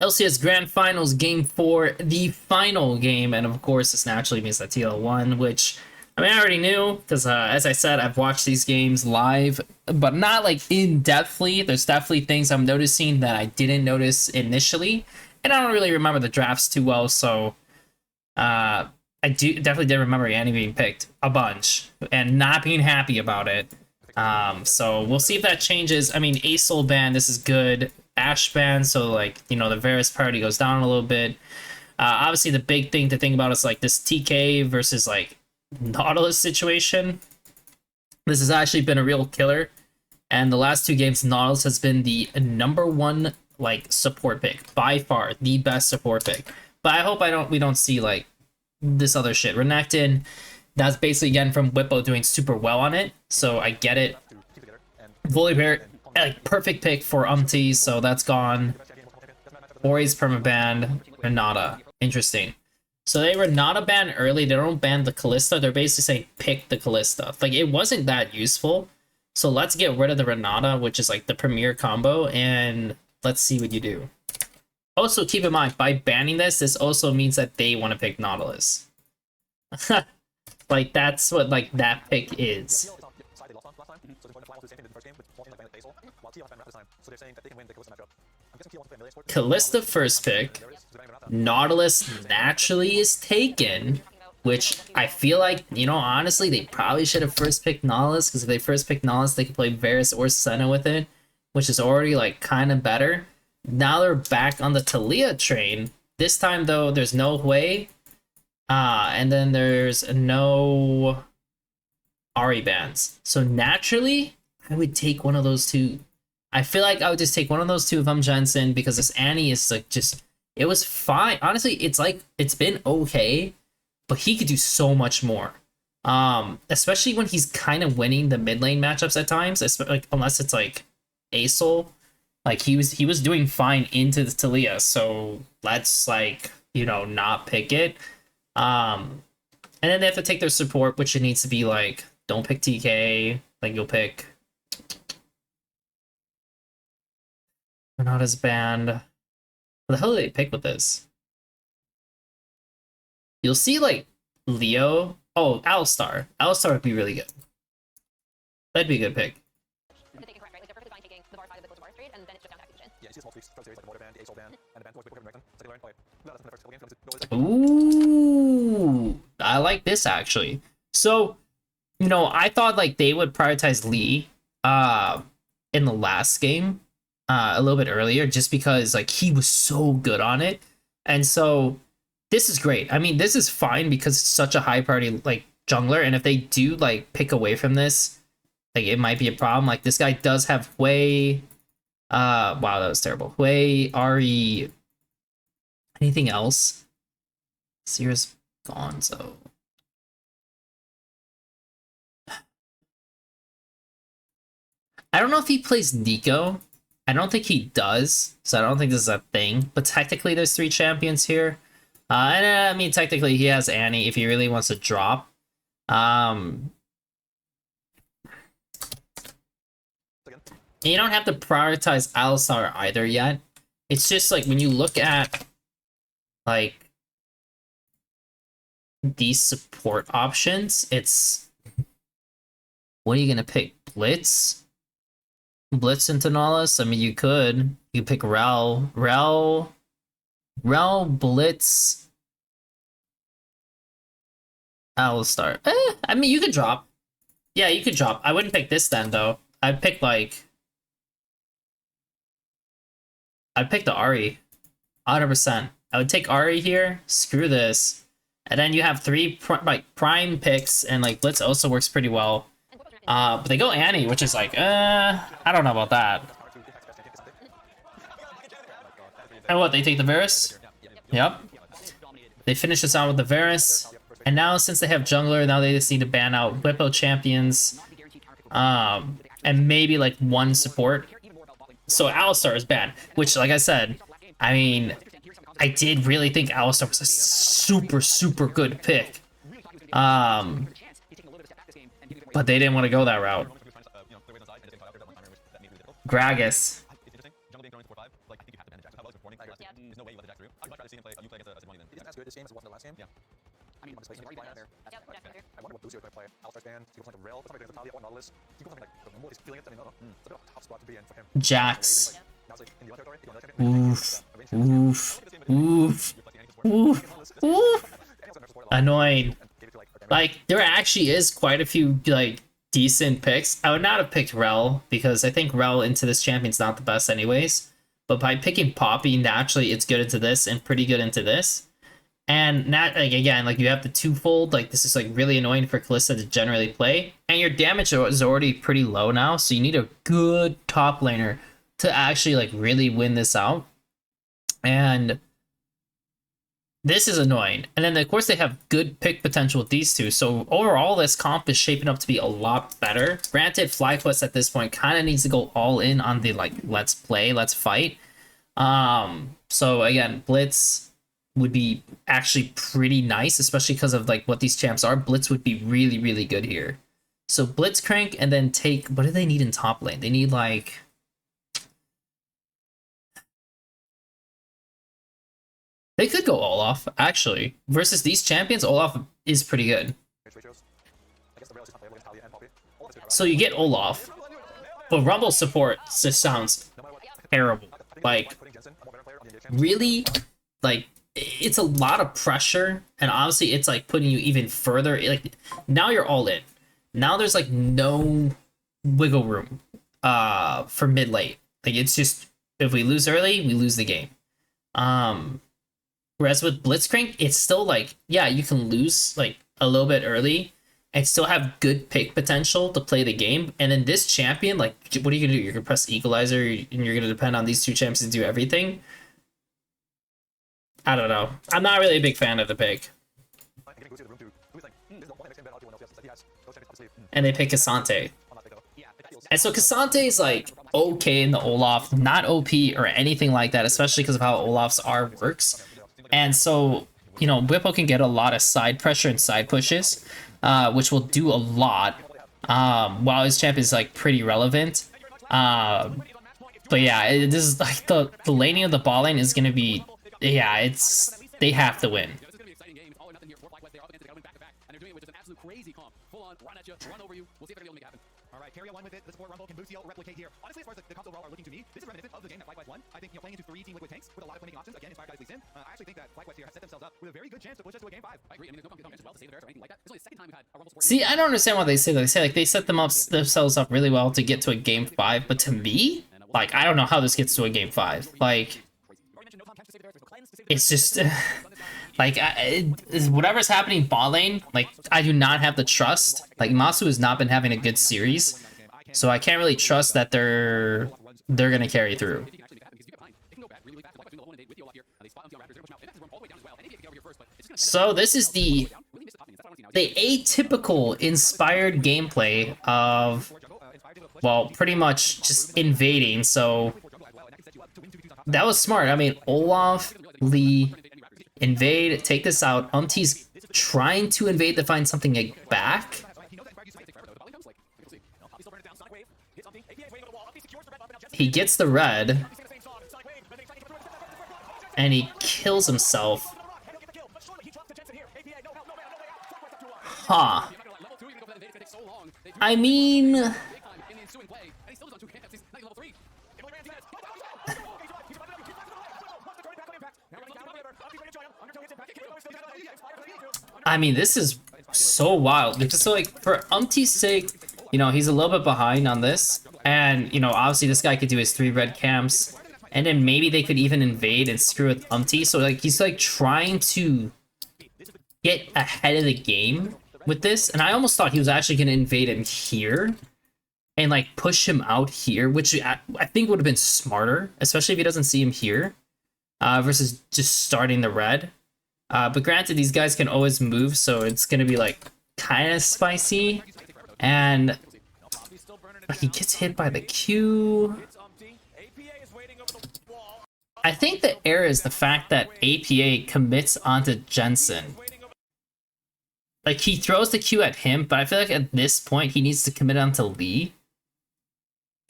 LCS Grand Finals Game 4, the final game, and of course this naturally means that TL won, which, I mean, I already knew, because as I said, I've watched these games live, but not like in-depthly. There's definitely things I'm noticing that I didn't notice initially, and I don't really remember the drafts too well, so I definitely did remember Annie being picked a bunch, and not being happy about it. So we'll see if that changes. I mean, Acel ban, this is good. Ash ban, so like, you know, the Varus party goes down a little bit. Obviously, the big thing to think about is like this TK versus like Nautilus situation. This has actually been a real killer, and the last two games, Nautilus has been the #1 like support pick, by far the best support pick. But I hope we don't see like this other shit. Renekton, that's basically again from Whippo doing super well on it, so I get it. Volibear, like perfect pick for Umti, so that's gone. Ori's permabanned. Renata, interesting. So they Renata ban early. They don't ban the Callista. They're basically saying pick the Callista. Like, it wasn't that useful. So let's get rid of the Renata, which is like the premier combo, and let's see what you do. Also, keep in mind, by banning this also means that they want to pick Nautilus. Like, that's what like that pick is. Callista first pick. Nautilus naturally is taken, which I feel like, you know, honestly, they probably should have first picked Nautilus, because if they first picked Nautilus, they could play Varus or Senna with it, which is already like kind of better. Now they're back on the Talia train. This time, though, there's no Hui. And then there's no Ahri bans. So naturally, I would take one of those two. I feel like I would just take one of those two if I'm Jensen, because this Annie is like just, it was fine. Honestly, it's like, it's been okay, but he could do so much more. Especially when he's kind of winning the mid lane matchups at times, like unless it's like Acel. Like he was doing fine into the Talia, so let's like, you know, not pick it. And then they have to take their support, which it needs to be like, don't pick TK, like you'll pick not as banned. What the hell did they pick with this? You'll see like Leo. Oh, Alistar. Alistar would be really good. That'd be a good pick. Ooh, I like this actually. So, you know, I thought like they would prioritize Lee in the last game a little bit earlier, just because like he was so good on it. And so this is great. I mean, this is fine because it's such a high priority like jungler, and if they do like pick away from this, like it might be a problem. Like this guy does have Hui. Wow, that was terrible. Hui, Ahri, anything else? Seer's gone, so I don't know if he plays Nico. I don't think he does, so I don't think this is a thing. But technically, there's 3 champions here. And I mean, technically, he has Annie if he really wants to drop. You don't have to prioritize Alistar either yet. It's just like when you look at like these support options, it's what are you gonna pick? Blitz? Blitz into Nautilus? I mean, you could pick Rel, Blitz, Alistar. I mean, you could drop. Yeah, you could drop. I wouldn't pick this then though. I'd pick like, I'd pick the Ahri, 100%. I would take Ahri here. Screw this, and then you have 3 prime picks, and like Blitz also works pretty well. But they go Annie, which is like, I don't know about that. And what, they take the Varus? Yep. They finish this out with the Varus. And now, since they have jungler, now they just need to ban out Whippo champions. And maybe like 1 support. So Alistar is banned, which, like I said, I mean, I did really think Alistar was a super good pick. But they didn't want to go that route. Gragas. There's no way you let the jack through. I'd much rather see him play you play against a simple then. He's not as good this game as it was in the last game. Yeah. I mean, he's already there. I wonder what Lucio is going to play. Alistar's banned. He goes like a Rail. Somebody against Natalia or Nautilus. He goes something like the Nimble. He's feeling it. I mean, no. It's a bit of a tough spot to be in for him. Jax. Now it's like in the other territory. Oof. Oof. Oof. Oof. Annoying. Like, there actually is quite a few, like, decent picks. I would not have picked Rel, because I think Rel into this champion's not the best anyways. But by picking Poppy, naturally, it's good into this and pretty good into this. And not, like, again, like, you have the twofold. Like, this is, like, really annoying for Kalista to generally play. And your damage is already pretty low now, so you need a good top laner to actually, like, really win this out. And this is annoying. And then, of course, they have good pick potential with these two. So, overall, this comp is shaping up to be a lot better. Granted, FlyQuest at this point kind of needs to go all in on the, like, let's play, let's fight. So, again, Blitz would be actually pretty nice, especially because of, like, what these champs are. Blitz would be really, really good here. So, Blitzcrank and then take... What do they need in top lane? They need, like... They could go Olaf, actually. Versus these champions, Olaf is pretty good. So you get Olaf, but Rumble support just sounds terrible. Like, really? Like, it's a lot of pressure, and honestly, it's, like, putting you even further. Like, now you're all in. Now there's, like, no wiggle room for mid-late. Like, it's just, if we lose early, we lose the game. Whereas with Blitzcrank, it's still like, yeah, you can lose like a little bit early and still have good pick potential to play the game. And then this champion, like, what are you gonna do? You're gonna press Equalizer and you're gonna depend on these two champs to do everything? I don't know. I'm not really a big fan of the pick. And they pick Cassante. And so Cassante is like okay in the Olaf, not OP or anything like that, especially because of how Olaf's R works. And so, you know, Whippo can get a lot of side pressure and side pushes, which will do a lot, while his champ is, like, pretty relevant. But yeah, this is, like, the laning of the ball lane is going to be, yeah, it's, they have to win. Alright, carry on with it. The support Rumble can Lucio replicate here. Honestly, as far as the comps overall are looking to me, this is reminiscent of the game that FlyQuest won. I think, you know, playing into 3 Team Liquid tanks with a lot of winning options, again, inspired by Lee Sin. I actually think that FlyQuest here has set themselves up with a very good chance to push us to a game 5. I agree. I mean, there's no competition as well to save the Bears or anything like that. It's only the second time we've had a Rumble support. See, I don't understand why they say that. They say, like, they set themselves up really well to get to a game 5, but to me, like, I don't know how this gets to a game 5. Like, it's just, like, whatever's happening bot lane, like, I do not have the trust. Like, Masu has not been having a good series, so I can't really trust that they're gonna carry through. So this is the atypical inspired gameplay of, well, pretty much just invading. So that was smart. I mean, Olaf, Lee, invade, take this out. Umti's trying to invade to find something like back. He gets the red. And he kills himself. Huh. I mean... this is so wild. Because, so, like, for Umti's sake, you know, he's a little bit behind on this. And, you know, obviously this guy could do his 3 red camps. And then maybe they could even invade and screw with Umti. So, like, he's, like, trying to get ahead of the game with this. And I almost thought he was actually going to invade him here. And, like, push him out here. Which I think would have been smarter. Especially if he doesn't see him here. Versus just starting the red. But granted, these guys can always move. So it's going to be, like, kind of spicy. And he gets hit by the Q. I think the error is the fact that APA commits onto Jensen. Like, he throws the Q at him, but I feel like at this point he needs to commit onto Lee.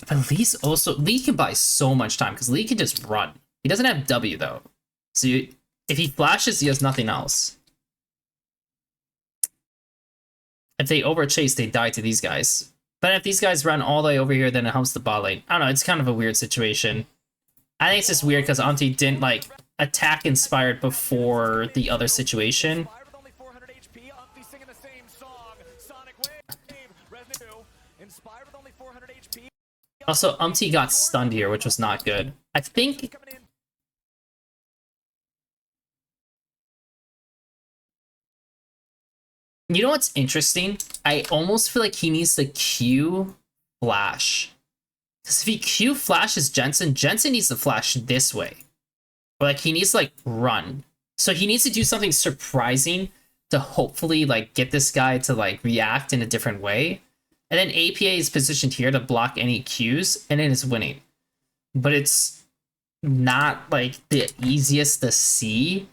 But Lee can buy so much time, because Lee can just run. He doesn't have W, though. So if he flashes, he has nothing else. If they overchase, they die to these guys. But if these guys run all the way over here, then it helps the bot lane. I don't know, it's kind of a weird situation. I think it's just weird because Auntie didn't, like, attack Inspired before the other situation. Also, Umpty got stunned here, which was not good. I think... You know what's interesting? I almost feel like he needs to Q Flash. Because if he Q flashes Jensen, Jensen needs to flash this way. Or like he needs to like run. So he needs to do something surprising to hopefully like get this guy to like react in a different way. And then APA is positioned here to block any Qs, and it is winning. But it's not like the easiest to see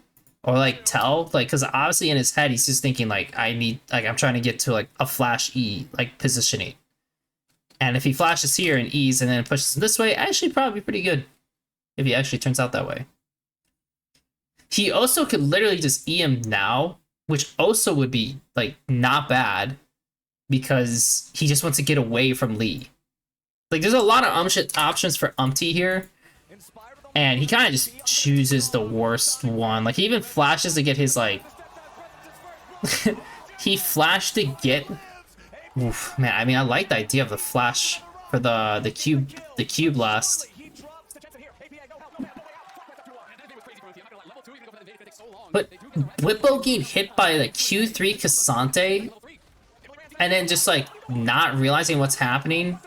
or like tell, like, because obviously in his head he's just thinking like I'm trying to get to like a flash E like positioning. And if he flashes here and E's and then pushes him this way, actually probably pretty good. If he actually turns out that way. He also could literally just E him now, which also would be like not bad because he just wants to get away from Lee. Like there's a lot of options for Umpty here. And he kind of just chooses the worst one. Like he even flashes to get his like he flashed to get oof, man, I mean, I like the idea of the flash for the cube blast. But Whippo getting hit by the Q3 Cassante and then just like not realizing what's happening.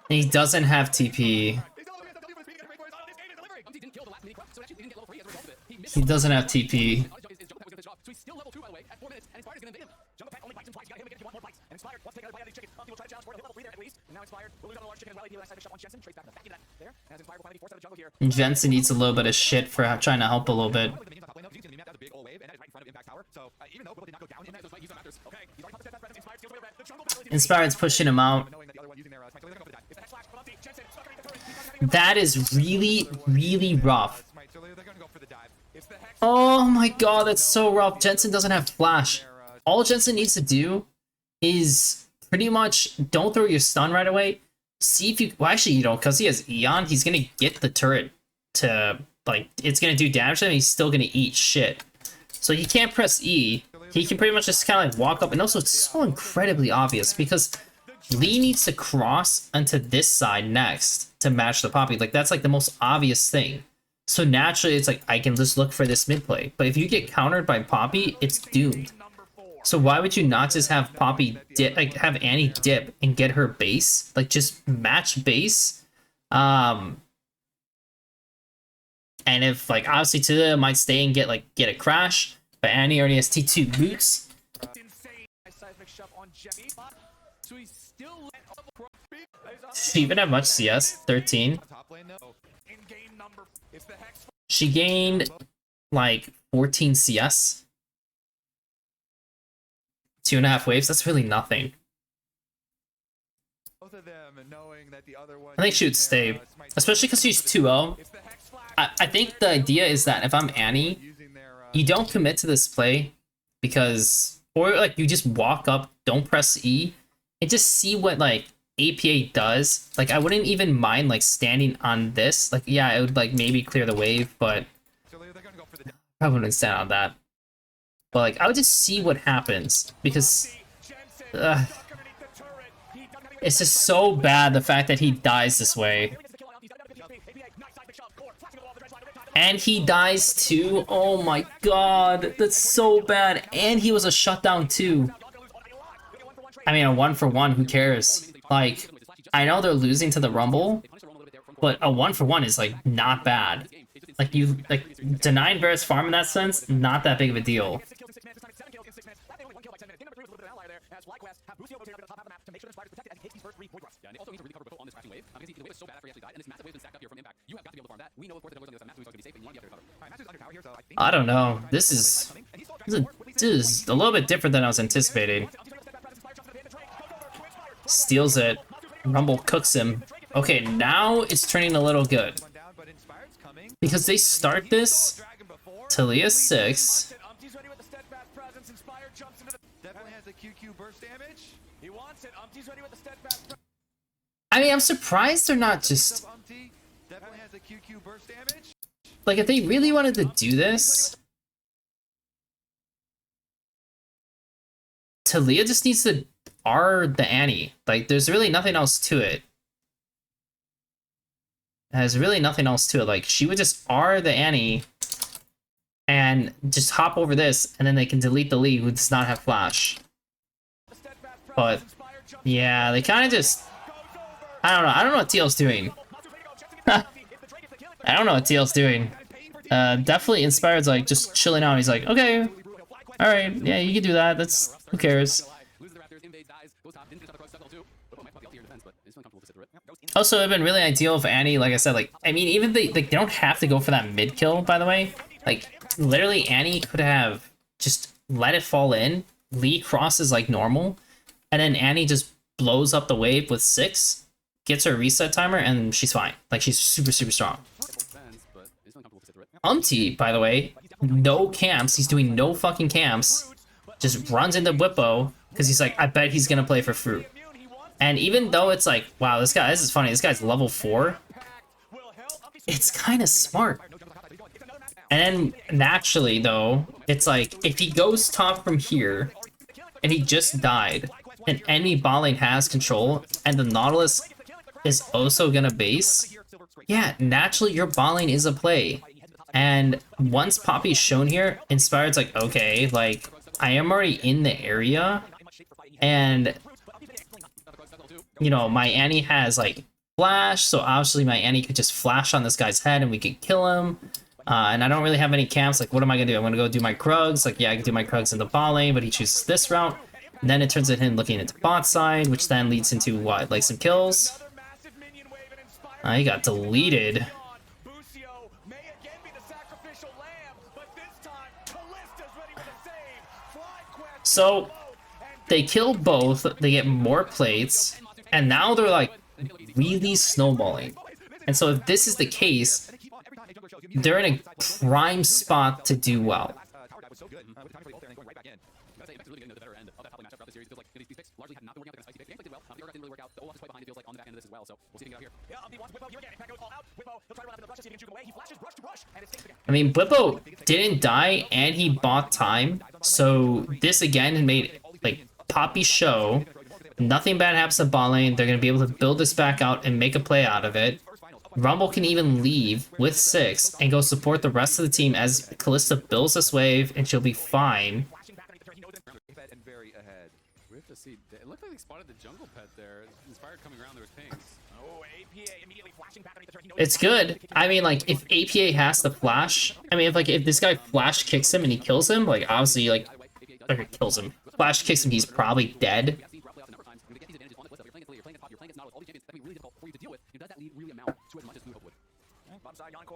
He doesn't have TP. He doesn't have TP. Jensen needs a little bit of shit for trying to help a little bit. Inspired's pushing him out. That is really, really rough. Oh my god, that's so rough. Jensen doesn't have flash. All Jensen needs to do is pretty much don't throw your stun right away. See if you... Well, actually, you don't, because he has Eon. He's going to get the turret to... Like, it's going to do damage to him, and he's still going to eat shit. So he can't press E. He can pretty much just kind of like walk up. And also, it's so incredibly obvious, because Lee needs to cross onto this side next to match the Poppy. Like, that's like the most obvious thing. So naturally, it's like, I can just look for this mid play. But if you get countered by Poppy, it's doomed. So why would you not just have Poppy dip, like have Annie dip and get her base, like just match base, and if like obviously Tila might stay and get a crash, but Annie already has T2 boots. Does she even have much CS? 13. She gained like 14 CS. 2.5 waves, that's really nothing. I think she would stay, especially because she's 2-0. I think the idea is that if I'm Annie, you don't commit to this play because, or like you just walk up, don't press E, and just see what like APA does. Like I wouldn't even mind like standing on this. Like yeah, it would like maybe clear the wave, but I wouldn't stand on that. But like I would just see what happens because it's just so bad the fact that he dies this way. And he dies too. Oh my god, that's so bad. And he was a shutdown too. I mean, a 1-for-1, who cares? Like, I know they're losing to the Rumble, but a 1-for-1 is like not bad. Like you denying Varus farm in that sense, not that big of a deal. I don't know. This is a little bit different than I was anticipating. Steals it. Rumble cooks him. Okay, now it's turning a little good. One down, but Inspired's coming. Because they start this Dragon before. Talia 6. Umpty's ready with the steadfast presence. Inspired jumps into the. Definitely has a QQ burst damage. He wants it. Umpty's ready with the steadfast presence. I mean, I'm surprised they're not just... Umpty definitely has a QQ burst damage. Like, if they really wanted to do this... Talia just needs to R the Annie. Like, there's really nothing else to it. There's really nothing else to it. Like, she would just R the Annie and just hop over this, and then they can delete the Lee who does not have flash. But, yeah, they kind of just... I don't know. I don't know what TL's doing. I don't know what TL's doing. Definitely Inspired's like just chilling out. He's like, okay, alright, yeah, you can do that. That's... Who cares? Also, it would have been really ideal if Annie, like I said, like, I mean, even they don't have to go for that mid kill, by the way. Like, literally, Annie could have just let it fall in. Lee crosses like normal, and then Annie just blows up the wave with 6, gets her reset timer, and she's fine. Like, she's super, super strong. By the way, no camps. He's doing no fucking camps. Just runs into Whippo, because he's like, I bet he's gonna play for fruit. And even though it's like, wow, this is funny, this guy's level 4, it's kind of smart. And then, naturally, though, it's like, if he goes top from here, and he just died, and enemy bot lane has control, and the Nautilus is also gonna base, yeah, naturally, your bot lane is a play. And once Poppy's shown here, Inspired's like, okay, like, I am already in the area, and... you know, my Annie has, like, flash, so obviously my Annie could just flash on this guy's head and we could kill him. And I don't really have any camps, like, what am I gonna do? I'm gonna go do my Krugs, like, yeah, I can do my Krugs in the bot lane, but he chooses this route. And then it turns into him looking into bot side, which then leads into, what, like, some kills? He got deleted. So, they kill both, they get more plates, and now they're like really snowballing. And so if this is the case, they're in a prime spot to do well. I mean, Blippo didn't die and he bought time, so this again made like Poppy show. Nothing bad happens to bot lane. They're going to be able to build this back out and make a play out of it. Rumble can even leave with 6 and go support the rest of the team as Callista builds this wave, and she'll be fine. We have to see. It looked like they spotted the jungle pet there. Inspired coming around, there was pings. It's good. I mean, like, if APA has to flash, I mean, if this guy flash kicks him and he kills him, like, obviously, like, or kills him, flash kicks him, he's probably dead.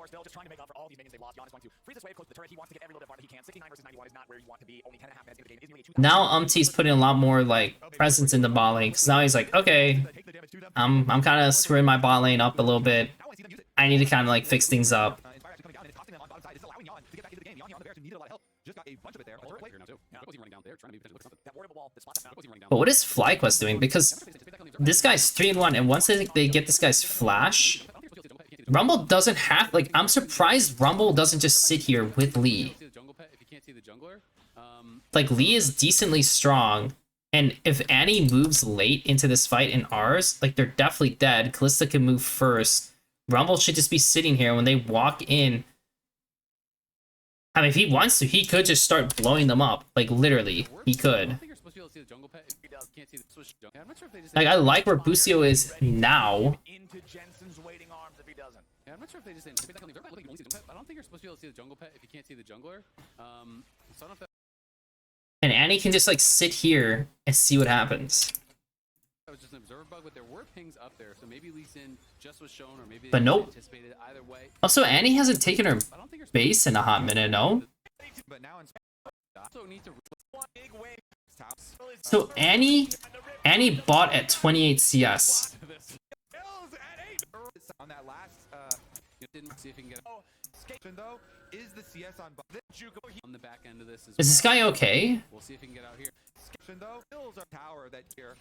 Still just trying to make up for all these minions they lost. Giannis going to freeze this wave close to the turret. He wants to get every little bit farther he can. 69 versus 91 is not where you want to be. Only 10.5 minutes into the game is nearly 2. Now Umpty's putting a lot more like presence in the bot lane, because now he's like, okay, I'm kind of screwing my bot lane up a little bit. I need to kind of like fix things up. But what is FlyQuest doing? Because this guy's 3-1, and once they get this guy's flash, Rumble doesn't have, like, I'm surprised Rumble doesn't just sit here with Lee. Like, Lee is decently strong, and if Annie moves late into this fight in ours, like, they're definitely dead. Callista can move first. Rumble should just be sitting here when they walk in. I mean, if he wants to, he could just start blowing them up. Like, literally, he could. Like, I like where Busio is now. Yeah, I'm not sure if they just didn't. I don't think you're supposed to be able to see the jungle pet if you can't see the jungler. So I don't know if that... And Annie can just like sit here and see what happens. That was just an observer bug, but there were pings up there, so maybe Lee Sin just was shown, or maybe but they nope. anticipated it either way. Also, Annie hasn't taken her base in a hot minute, no? So Annie bought at 28 CS. See if he can get Though, is the CS on the back end of this. Is this guy okay? We'll see if he can get out here. though kills our tower that here.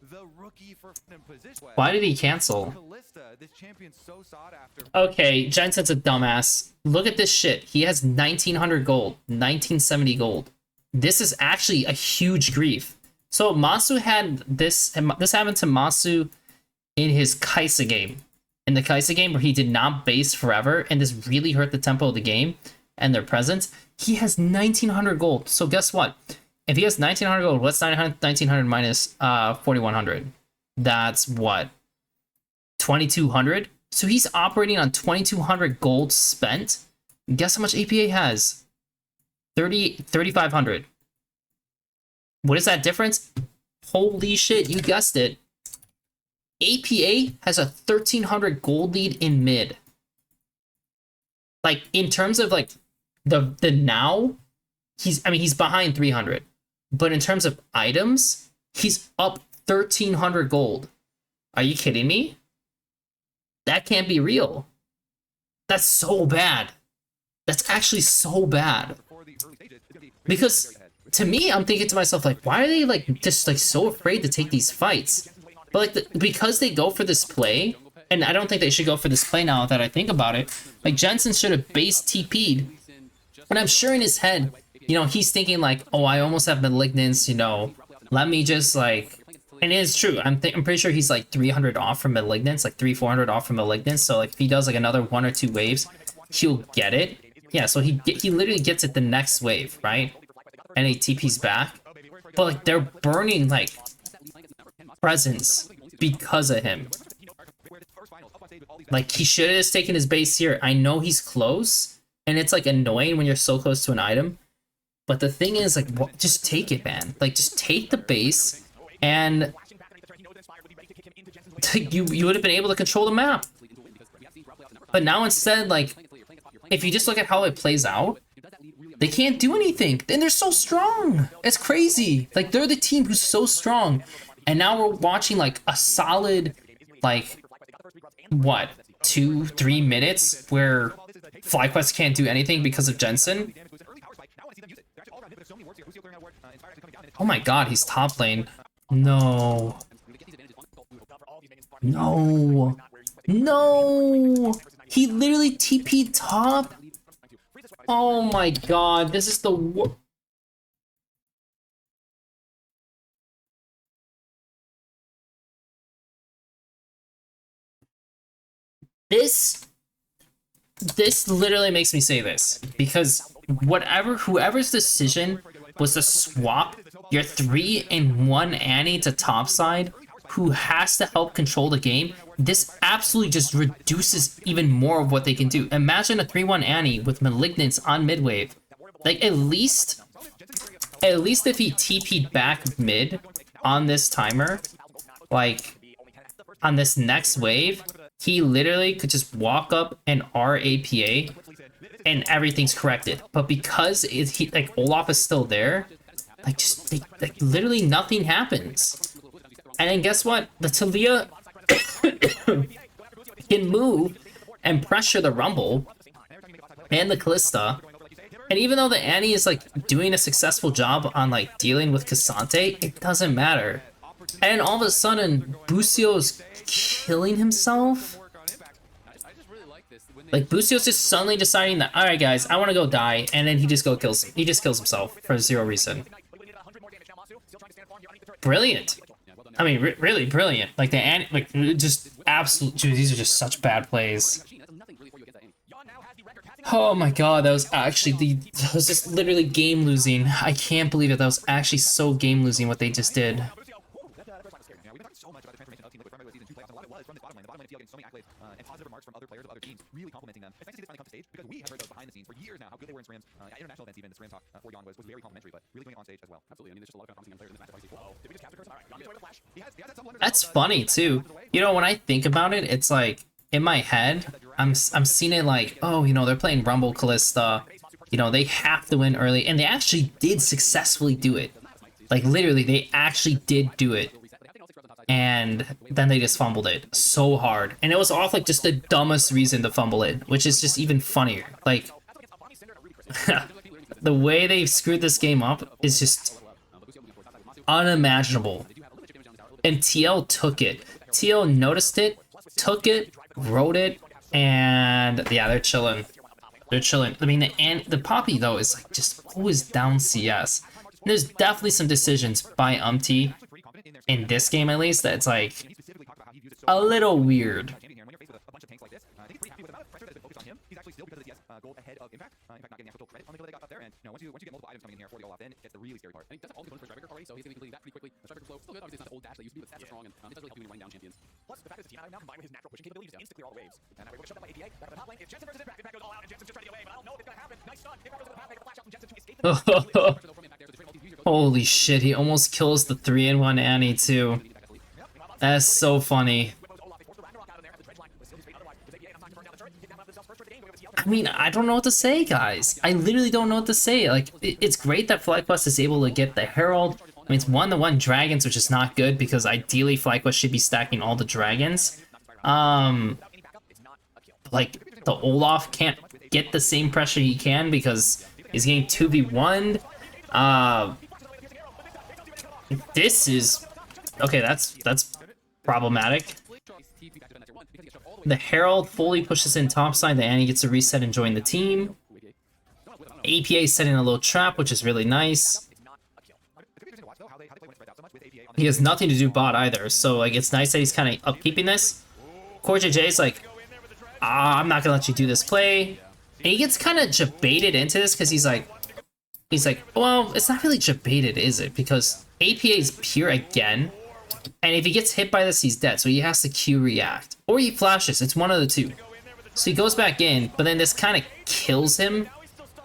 The rookie for position. Why did he cancel? Callista, this champion's so sought after. Okay, Jensen's a dumbass. Look at this shit. He has 1900 gold, 1970 gold. This is actually a huge grief. So Masu had this, and this happened to Masu in his Kaisa game. In the Kaisa game where he did not base forever, and this really hurt the tempo of the game and their presence. He has 1900 gold. So guess what? If he has 1900 gold, what's 1900 minus 4100? That's what? 2200? So he's operating on 2200 gold spent. Guess how much APA has? 3500. What is that difference? Holy shit, you guessed it. APA has a 1300 gold lead in mid. Like, in terms of like the now, he's behind 300. But in terms of items, he's up 1300 gold. Are you kidding me? That can't be real. That's so bad. That's actually so bad. Because to me, I'm thinking to myself, like, why are they like just like so afraid to take these fights? But like because they go for this play, and I don't think they should go for this play now that I think about it. Like Jensen should have base TP'd. But I'm sure in his head, you know, he's thinking like, oh, I almost have malignance, you know, let me just like, and it is true. I'm pretty sure he's like 300 off from malignance, like 400 off from malignance. So like if he does like another 1 or 2 waves, he'll get it. Yeah, so he literally gets it the next wave, right? And he TP's back. But like they're burning like presence because of him. Like he should have just taken his base here. I know he's close, and it's like annoying when you're so close to an item. But the thing is, like, just take it, man. Like, just take the base, and you would have been able to control the map. But now instead, like, if you just look at how it plays out, they can't do anything. And they're so strong. It's crazy. Like, they're the team who's so strong. And now we're watching, like, a solid, like, what, 2-3 minutes where FlyQuest can't do anything because of Jensen? Oh my god, he's top lane. No. No. No! He literally TP'd top? Oh my god, this is the worst. This literally makes me say this, because whoever's decision was to swap your 3-in-1 Annie to topside, who has to help control the game, this absolutely just reduces even more of what they can do. Imagine a 3-1 Annie with Malignance on mid-wave. Like, at least if he TP'd back mid on this timer, like, on this next wave, he literally could just walk up and RAPA, and everything's corrected. But because like Olaf is still there, like like literally nothing happens. And then guess what? The Talia can move and pressure the Rumble and the Callista. And even though the Annie is like doing a successful job on like dealing with Cassante, it doesn't matter. And all of a sudden, Bucio's killing himself. Like Bucio's just suddenly deciding that, all right, guys, I want to go die, and then he just kills himself for zero reason. Brilliant. I mean, really brilliant. Like just absolute. Dude, these are just such bad plays. Oh my god, that was just literally game losing. I can't believe it. That was actually so game losing what they just did. And positive remarks from other players of other teams, really complimenting them. It's nice to see this finally come to stage, because we have heard those behind the scenes for years now, how good they were in scrims. International events even, the scrim talk for Yon was very complimentary, but really doing it on stage as well. Absolutely. I mean, there's just a lot of promising players in this match. Did we just capture curse? All right, Yon gets away with flash. He has had some blunders. That's funny too. You know, when I think about it, it's like in my head, I'm seeing it like, oh, you know, they're playing Rumble Callista. You know, they have to win early, and they actually did successfully do it. Like literally, they actually did do it. and then they just fumbled it so hard. And it was off like just the dumbest reason to fumble it, which is just even funnier. Like, the way they screwed this game up is just unimaginable. And TL took it. TL noticed it, took it, wrote it, and yeah, they're chilling. They're chilling. I mean, the Poppy though is like just always down CS. And there's definitely some decisions by Umti in this game at least that's like a little weird. Gold ahead of Impact. Impact not getting actual credit on the kill they got up there, and you know, once you get multiple items coming in here for the all off, then it's the really scary part. I think that's all component for Striker already, so he's gonna be completing that pretty quickly. The Striker flow still good. Obviously, it's not the old dash that used to be, but stats are strong, and it does really help you when you're running down champions. Plus, the fact that it's a team item now combined with his natural pushing capability, just insta clear all the waves. And now we're shut down by APA. Back on the top lane, it's Jensen versus Impact. Impact goes all out, and Jensen's just trying to get away, but I don't know if it's gonna happen. Nice stun. Impact goes to the path, make a flash out from Jensen to escape the Holy shit, he almost kills the 3-in-1 Annie too. That's so funny. I mean, I don't know what to say, guys. I literally don't know what to say. Like, it's great that FlyQuest is able to get the Herald. I mean, it's 1-to-1 dragons, which is not good because ideally FlyQuest should be stacking all the dragons. Like, the Olaf can't get the same pressure he can because he's getting 2v1'd. This is... Okay, that's problematic. The Herald fully pushes in topside, the Annie gets a reset and join the team. APA is setting a little trap, which is really nice. He has nothing to do bot either, so like it's nice that he's kind of upkeeping this. Core JJ's like, I'm not gonna let you do this play. And he gets kind of jebaited into this because he's like, well, it's not really jebaited, is it? Because APA is pure again. And if he gets hit by this, he's dead. So he has to Q react. Or he flashes. It's one of the two. So he goes back in, but then this kind of kills him.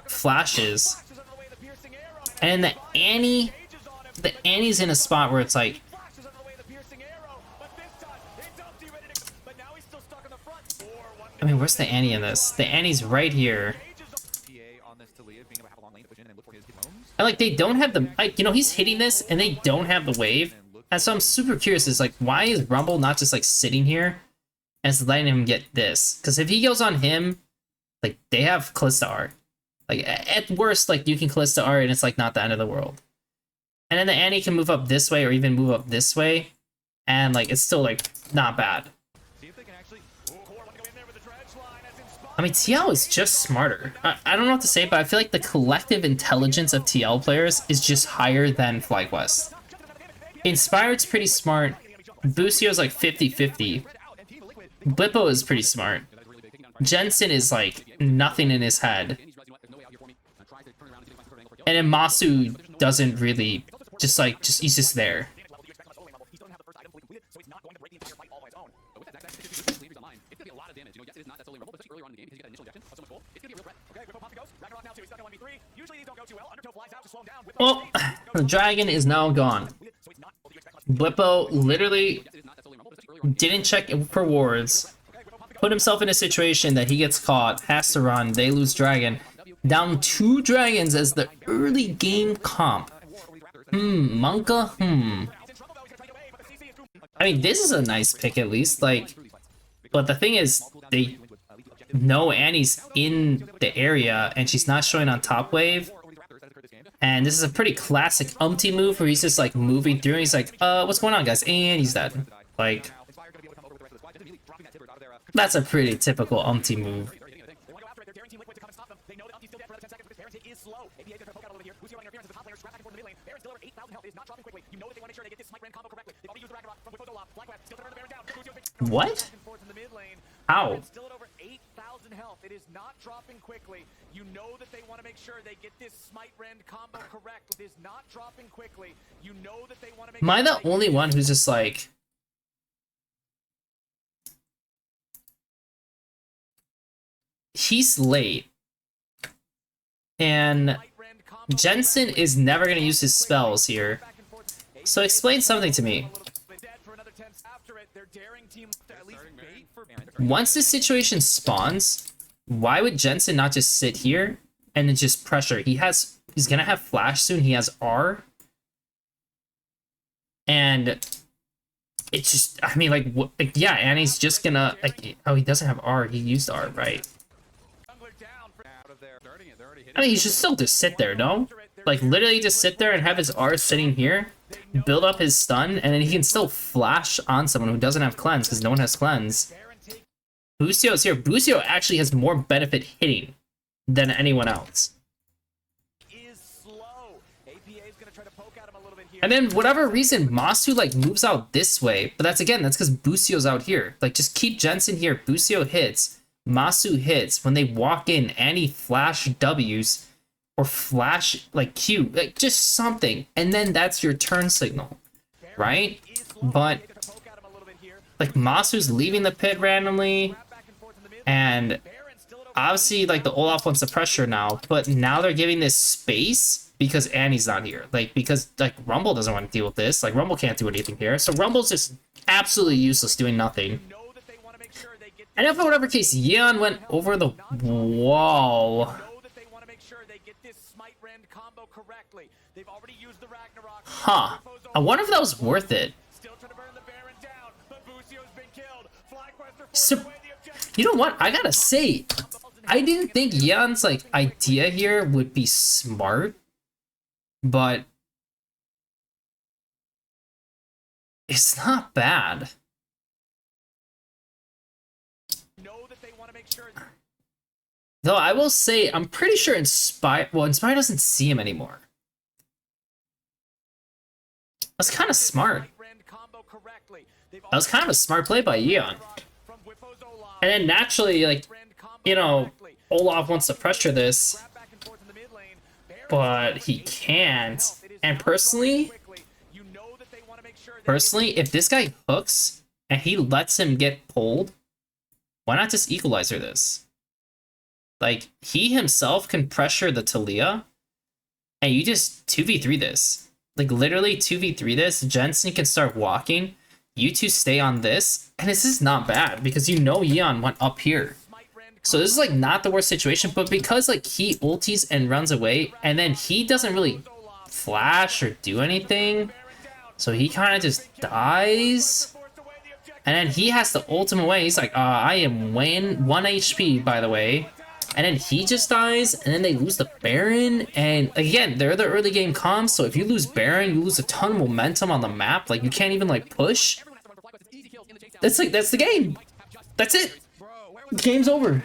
Flashes. And the Annie's in a spot where it's like... I mean, where's the Annie in this? The Annie's right here. And like, they don't have the... Like, you know, he's hitting this, and they don't have the wave. And so I'm super curious, is like, why is Rumble not just like sitting here and just letting him get this? Because if he goes on him, like, they have Kalista R. Like, at worst, like, you can Kalista R and it's like not the end of the world. And then the Annie can move up this way or even move up this way. And like, it's still like, not bad. I mean, TL is just smarter. I don't know what to say, but I feel like the collective intelligence of TL players is just higher than FlyQuest. Inspired's pretty smart. Busio's like 50-50. Blippo is pretty smart. Jensen is like nothing in his head. And then Masu doesn't really, he's just there. Well, the dragon is now gone. Blippo literally didn't check for wards, put himself in a situation that he gets caught, has to run, they lose dragon. Down 2 dragons as the early game comp. Monka? I mean, this is a nice pick at least, like, but the thing is, they know Annie's in the area and she's not showing on top wave. And this is a pretty classic Umti move where he's just like moving through and he's like, what's going on, guys? And he's dead. Like, that's a pretty typical Umti move. What? How? It is not dropping quickly. You know that they want to make sure they get this Smite Rend combo correct. It is not dropping quickly. You know that they want to make Am I the only one who's just like... He's late. And Jensen is never going to use his spells here. So explain something to me. Once this situation spawns, why would Jensen not just sit here and then just pressure? He's gonna have flash soon, he has R. And it's just, I mean, like, what, like, yeah, Annie's just gonna, like, oh, he doesn't have R. He used R, right? I mean, he should still just sit there, no? Like, literally just sit there and have his R sitting here, build up his stun, and then he can still flash on someone who doesn't have cleanse, because no one has cleanse. Busio's here. Busio actually has more benefit hitting than anyone else. And then, whatever reason, Masu, like, moves out this way. But that's because Busio's out here. Like, just keep Jensen here. Busio hits. Masu hits. When they walk in, Annie flash W's. Or flash, like, Q. Like, just something. And then that's your turn signal. Right? But, like, Masu's leaving the pit randomly. And, obviously, like, the Olaf wants the pressure now. But now they're giving this space. Because Annie's not here. Like, because, like, Rumble doesn't want to deal with this. Like, Rumble can't do anything here. So Rumble's just absolutely useless doing nothing. And if for whatever case, Yeon went over the wall. Huh. I wonder if that was worth it. So, you know what? I gotta say, I didn't think Yeon's, like, idea here would be smart. But it's not bad. Though I will say, I'm pretty sure Inspire doesn't see him anymore. That's kind of smart. That was kind of a smart play by Yeon. And then naturally, like, you know, Olaf wants to pressure this. But he can't. And personally, if this guy hooks and he lets him get pulled, why not just equalizer this? Like, he himself can pressure the Talia, and you just 2v3 this. Like, literally 2v3 this. Jensen can start walking. You two stay on this, and this is not bad because you know Yeon went up here. So this is, like, not the worst situation, but because, like, he ultis and runs away, and then he doesn't really flash or do anything, so he kind of just dies, and then he has to ult him away. He's like, I am 1 HP, by the way, and then he just dies, and then they lose the Baron, and again, they're the early game comms, so if you lose Baron, you lose a ton of momentum on the map. Like, you can't even, like, push. That's the game. That's it. The game's over.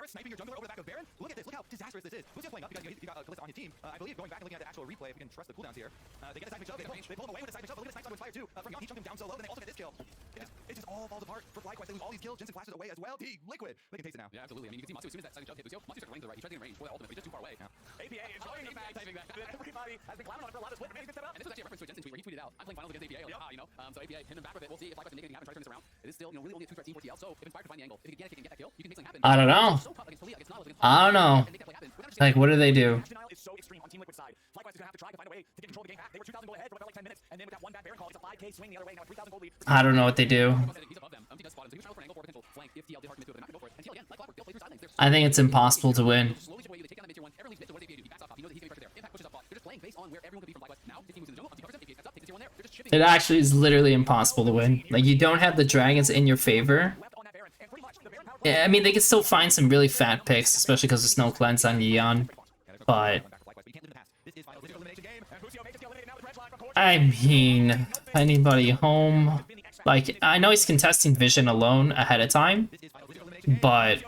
Sniping your jungler over the back of Baron. Look at this. Look how disastrous this is. Busio's playing up because you got Kalista on his team. I believe going back and looking at the actual replay, if we can trust the cooldowns here, they get a seismic shove. They pull him away with a seismic shove. Look at the snipes on Inspire too. From Young, he chunked him down so low, then they also get this kill. It just all falls apart for FlyQuest. They lose all these kills. Jensen flashes away as well. T Liquid. They can taste it now. Yeah, absolutely. I mean, you can see Matsu as soon as that second jump hit Busio, Matsu started running to the right. He tried to get in range for that ultimate, but he's just too far away. Yeah. APA is showing the bag, typing back. Everybody has been clowning on it for a lot of split. And this was actually a reference to a Jensen tweet where he tweeted out, I'm playing finals against APA. Like, you know. So APA hit him back with it. We'll see if FlyQuest can make anything happen. Try to turn this around. It is still, you know, really only a 2-threat team for TL. So if Inspire can find the angle, if it can get that kill, you can make something happen. I don't know. I don't know. Like, what do they do? Is so extreme on Team Liquid side. FlyQuest is gonna have to try to find a way to get control of the game back. They were 2,000 gold ahead for about like 10 minutes, and then with that one bad Baron call, it's a 5k swing the other way. Now a 3,000 gold lead. I don't know what they do. I think it's impossible to win. It actually is literally impossible to win. Like, you don't have the dragons in your favor. Yeah, I mean, they can still find some really fat picks, especially because there's no cleanse on Yeon. But I mean, anybody home? Like, I know he's contesting Vision alone ahead of time, but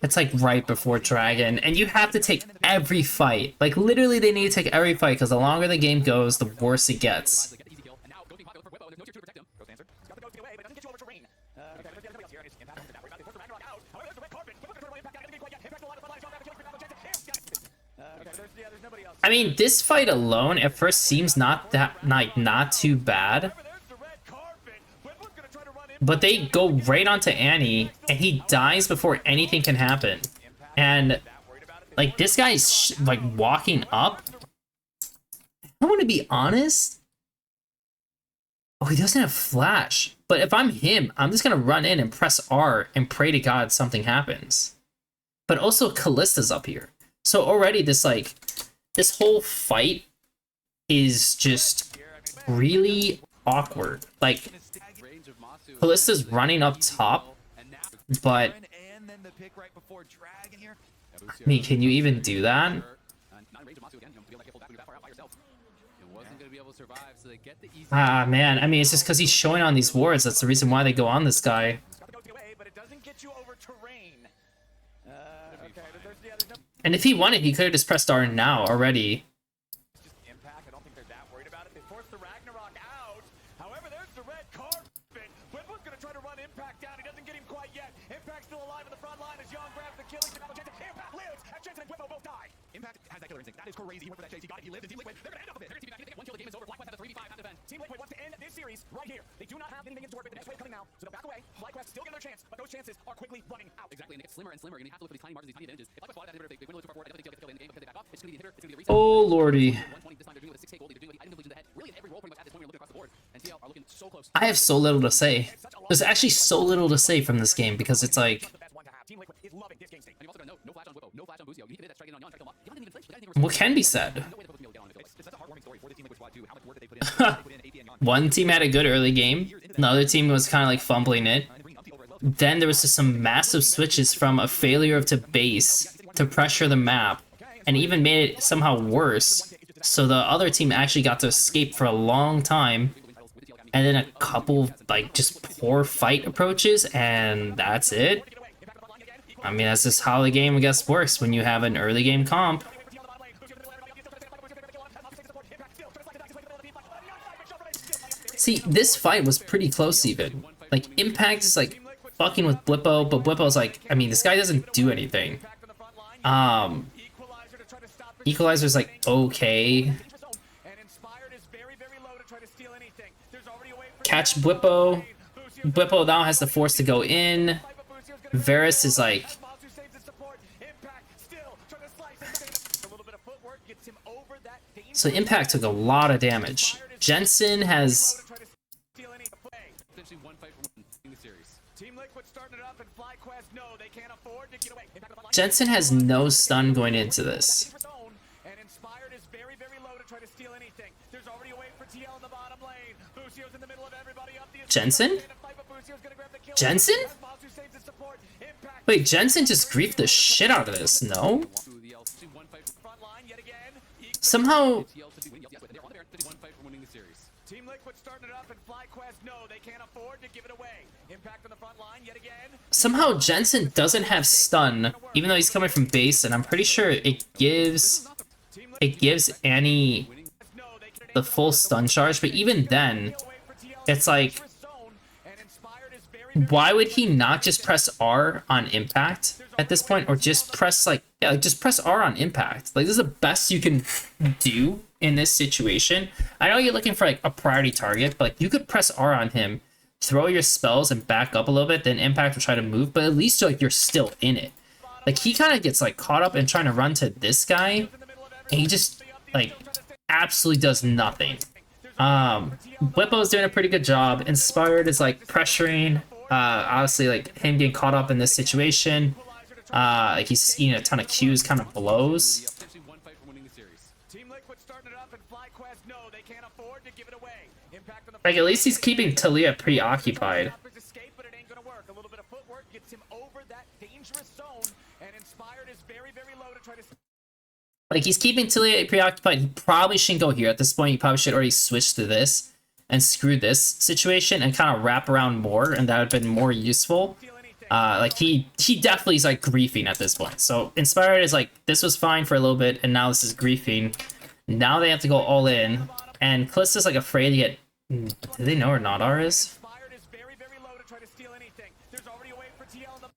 it's like right before Dragon, and you have to take every fight. Like, literally, they need to take every fight, because the longer the game goes, the worse it gets. I mean, this fight alone at first seems not too bad, but they go right onto Annie, and he dies before anything can happen. And like, this guy's like walking up. I want to be honest. Oh, he doesn't have flash. But if I'm him, I'm just gonna run in and press R and pray to God something happens. But also, Kalista's up here, so already this whole fight is just really awkward. Like, Range of Masu. Kallista's running up top, but And then the pick right before Dragon here. I mean, can you even do that? Not in range of Masu again. You know, feel like pull back when you're that far out by yourself. It wasn't gonna be able to survive, so they get the easy. Ah, man. I mean, it's just because he's showing on these wards. That's the reason why they go on this guy. Got to go the away, but it doesn't get you over terrain. Okay, there's no And if he wanted, he could have just pressed R now already. just impact. I don't think they're that worried about it. They forced the Ragnarok out. However, there's the red carpet. Whipple's gonna try to run Impact down. He doesn't get him quite yet. Impact's still alive in the front line as Young grabs the killing. Impact lives as Jensen and Whipple both die. Impact has that killer instinct. That is crazy. He went for that chase. He got it. He lived. And Team Liquid, they're gonna end up with it. They're gonna see back. They get one kill. The game is over. FlyQuest has a 3v5 half defense. Team Liquid wants to end this series right here. They do not have anything to work with. The next wave coming now, so they'll back away. FlyQuest still get their chance, but those chances are quickly running out. Exactly, and they get slimmer and slimmer. You're gonna have to look for these tiny margins, these tiny advantages. If FlyQuest bought that inhibitor, they win a little too far forward. I definitely think they'll get the kill in the game because they back off. It's gonna be the inhibitor. It's gonna be the reset. Oh, lordy. 120 this time. They're doing it with a 6k gold. They're doing it with the item completions ahead. Really, in every role pretty much at this point, you're looking across the board. And TL are looking so close. I have so little to say. There's actually so little to say from this game because it's like, The best one to have. Team Liquid is loving this game state. And you also got no flash on Whippo, no flash on Busio. You need to hit that strike in on Yon, try to kill him off. Yon didn't even flinch. The guy didn't even what can be said? no way to put the down on the field. It's such a heartwarming story for the Team Liquid squad too. How much work that they put in. They put in AP and Yon. One team had a good early game. The other team was kind of like fumbling it. And bringing Umpty over as well. Then there was just some massive switches from a failure to base to pressure the map, and even made it somehow worse. So the other team actually got to escape for a long time, and then a couple like just poor fight approaches, and that's it. I mean, that's just how the game, I guess, works when you have an early game comp. See, this fight was pretty close even. Like, Impact is like fucking with Blippo, but Blippo's like, I mean, this guy doesn't do anything. Equalizer's like, okay. Catch Blippo. Blippo now has the force to go in. Varus is like, so Impact took a lot of damage. Jensen has, Essentially one fight from winning the series. Team Liquid starting it up and FlyQuest, no, they can't afford to get away. Jensen has no stun going into this. And Inspired is very, very low to try to steal anything. There's already a wait for TL in the bottom lane. Busio's in the middle of everybody up the Jensen? Jensen? Wait, Jensen just griefed the shit out of this, no? To the LC, one fight from Front line yet again. Somehow, TL to be winning. Yes, they're on there. One fight from winning the series. Team Liquid starting it up and FlyQuest, no, they can't afford to give it away. Impact on the front line yet again. somehow Jensen doesn't have stun, even though he's coming from base, and I'm pretty sure it gives Annie the full stun charge, but even then, it's like, why would he not just press R on Impact at this point, or just press like, yeah, like just press R on Impact? Like, this is the best you can do in this situation. I know you're looking for like a priority target, but like you could press R on him, throw your spells and back up a little bit, then Impact will try to move, but at least like you're still in it. Like, he kind of gets like caught up in trying to run to this guy, and he just like absolutely does nothing. Whippo's doing a pretty good job. Inspired is like pressuring, obviously like him getting caught up in this situation. Like, he's seeing a ton of Qs, kind of blows. Essentially one fight from winning the series. Team Liquid starting it up and FlyQuest, no, they can't afford to give it away. Impact on the Like, at least he's keeping Talia preoccupied. escape, but it ain't gonna work. A little bit of footwork gets him over that dangerous zone, and Inspired is very, very low to try to. Like, he's keeping Talia preoccupied. He probably shouldn't go here at this point. He probably should already switch to this and screw this situation and kind of wrap around more, and that would have been more useful. Like, he definitely is like griefing at this point. So Inspired is like, this was fine for a little bit, and now this is griefing. Now they have to go all in, and Callista's like afraid to get. Do they know where Nadar is? Inspired is very, very low to try to steal anything. There's already a wait for TL in the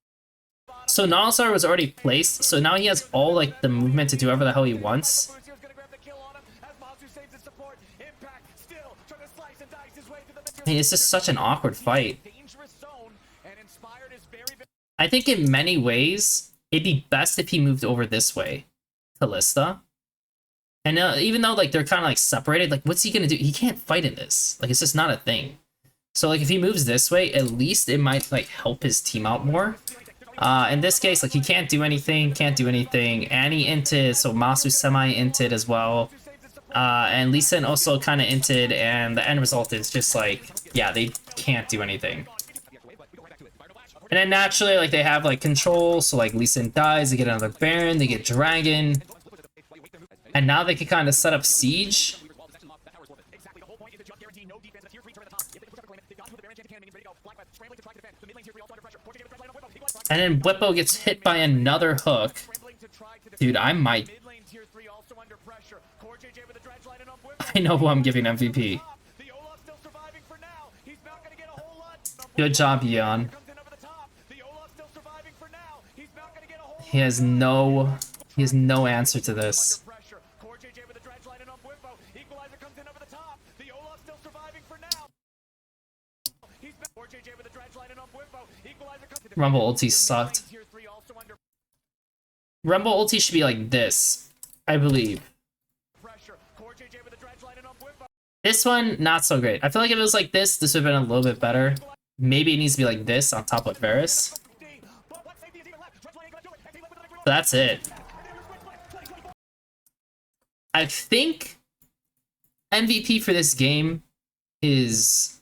So Nadar was already placed, so now he has all like the movement to do whatever the hell he wants. Busio's gonna grab the kill on him as Mazu saves his support. Impact still trying to slice and dice his way to the I mean, it's just such an awkward fight. dangerous zone, and Inspired is very, very I think in many ways, it'd be best if he moved over this way, Callista. And even though like they're kind of like separated, like what's he gonna do? He can't fight in this. Like, it's just not a thing. So like if he moves this way, at least it might like help his team out more. In this case, like he can't do anything, Annie inted, so Masu semi-inted as well. And Lee Sin also kind of inted, and the end result is just like, yeah, they can't do anything. And then naturally, like, they have like control, so like Lee Sin dies, they get another Baron, they get Dragon, and now they can kind of set up siege. Exactly. The whole point is to just guarantee no defense. The tier 3 turn at the top. If they push up the claim, they've got the Baron Enchanted Cannon, means ready to go. Black Web scrambling to try to defend. The mid lane tier 3 also under pressure. Fortune gave the line on Whippo. And then Whippo gets hit by another hook. Dude, I might. Mid lane tier 3 also under pressure. Core JJ with the dredge line and on Whippo. I know who I'm giving MVP. The Olaf still surviving for now. He's not going to get a whole lot. Good job, Yeon. Comes in over the top. The Olaf still surviving for now. He's not going to get a whole He has no answer to this. pressure. Core JJ with the dredge line and on Whippo. Equalizer comes in over the top. The Olaf still surviving for now. He's back. Core JJ with the dredge line and on Whippo. Equalizer comes in. Rumble ulti sucked. Tier 3 also under Rumble ulti should be like this, I believe. pressure. Core JJ with the dredge line and on Whippo. This one, not so great. I feel like if it was like this would have been a little bit better. Maybe it needs to be like this on top of Varus. But what safety is even left? Dredge line ain't gonna do it. And he left with the next So that's it. I think MVP for this game is...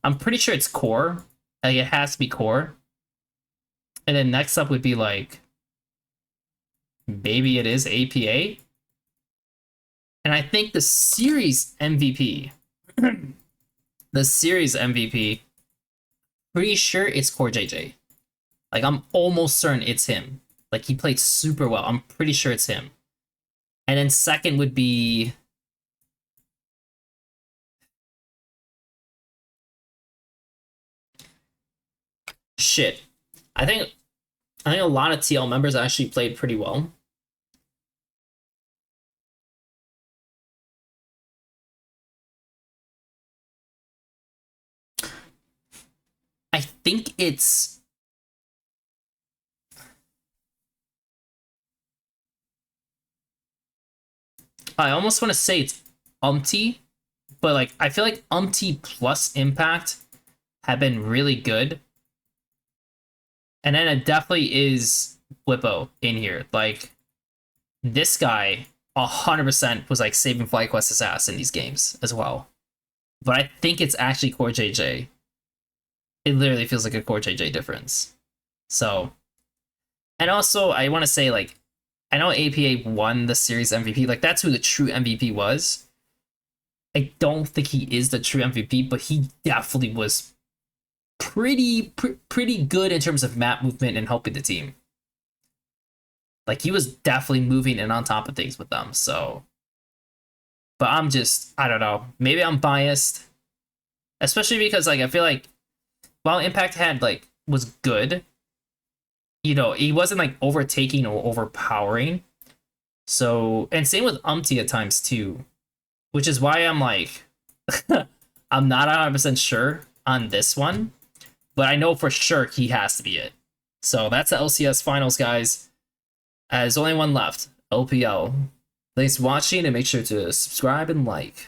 I'm pretty sure it's core. Like, it has to be core. And then next up would be like... maybe it is APA. And I think the series MVP... the series MVP... pretty sure it's Core JJ. Like, I'm almost certain it's him. Like, he played super well. I'm pretty sure it's him. And then second would be... shit. I think a lot of TL members actually played pretty well. I think it's... I almost want to say it's Umpty, but like I feel like Umpty plus Impact have been really good. And then it definitely is Whippo in here. Like, this guy 100% was like saving FlyQuest's ass in these games as well. But I think it's actually Core JJ. It literally feels like a Core JJ difference. So, and also I want to say, like, I know APA won the series MVP. Like, that's who the true MVP was. I don't think he is the true MVP, but he definitely was pretty good in terms of map movement and helping the team. Like, he was definitely moving and on top of things with them. So, but I'm just, I don't know. Maybe I'm biased, especially because, like, I feel like while Impact had, like, was good, you know, he wasn't like overtaking or overpowering. So, and same with Umpty at times too, which is why I'm like, I'm not 100% sure on this one, but I know for sure he has to be it. So that's the LCS finals, guys. There's only one left, LPL. Thanks for watching, and make sure to subscribe and like.